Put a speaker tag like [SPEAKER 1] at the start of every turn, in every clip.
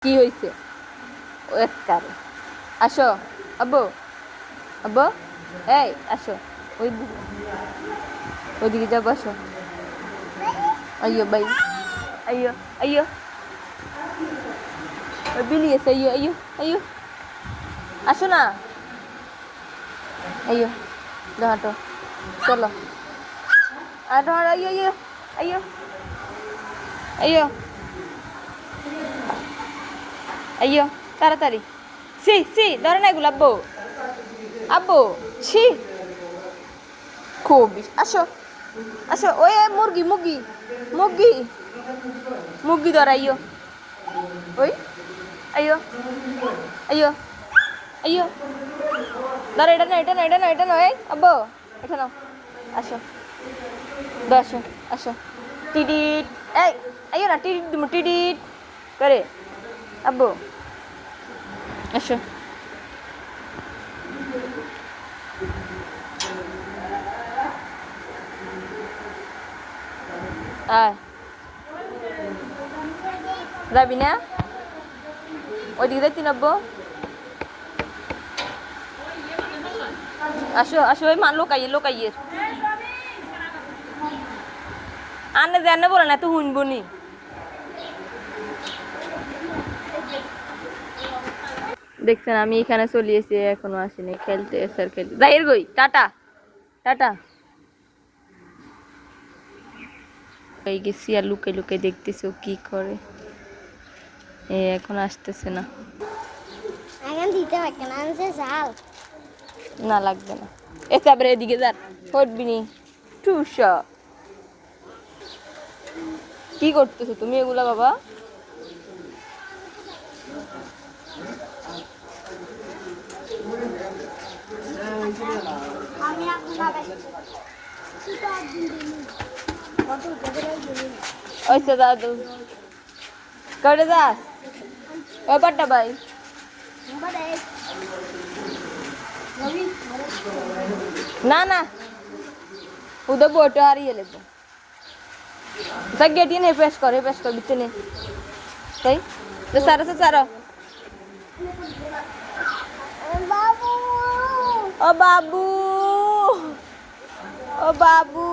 [SPEAKER 1] কি হয়েছে? ও এক কারে আসো আব্বু, আব্বু এই আসো, ওই ওইদিকে যাবো, আসো। আইয়ো ভাই, আইয়ো আইয়ো, ওই বিলি আছে, আইয়ো আইয়ো আইয়ো, আসো না, আইয়ো হাঁটো, চলো হাঁটো হাঁটো, আইয়ো আইয়ো আইয়ো আইয়ো আইয়ো, তাড়াতাড়ি। সি সি ধরে না এগুলো আব্বু, আব্বু ছি, খুব আসো আসো, ওই মুরগি মুরগি মুরগি মুরগি ধর, আইয়ো ওই আইয়ো আইয়ো আইয়ো, ধর, এটা না এটা না এটা না এটা না, এই আব্বু এটা নাও, আসো আসো আসো, টিডিট, এই আইয়ো না, টিডিট দিমু, টিডিট করে, আব্বু আসো। আয়, যাবি না ওইদিকে যাইতি না আব্বু, আসো আসো, ওই মা লোকাইয়ে লোকাইয়ে আনে জানে বলে না, তো শুনবো নি। দেখছেন আমি এখানে চলে এসে এখনো আসিনি, খেলতে স্যার খেলতে যাইয়ের গই, টাটা টাটা। এই গেছি আর লুকে লুকে দেখতেছি ও কি করে, এখন আসতেছে না, না লাগবে না, এসে আবার এদিকে যান, হটবি নি টুস। কি করতেছো তুমি এগুলা বাবা? ওইসে দাদু করে যাস ব্যাপারটা ভাই, না না উদে বইটা হারিয়ে লেবো, গেটি নে পেশ করে বিতে নে, তাই তো সারো তো সারো। ও বাবু, ও বাবু,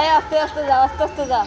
[SPEAKER 1] এই আস্তে আস্তে যাও, আস্তে আস্তে যাও।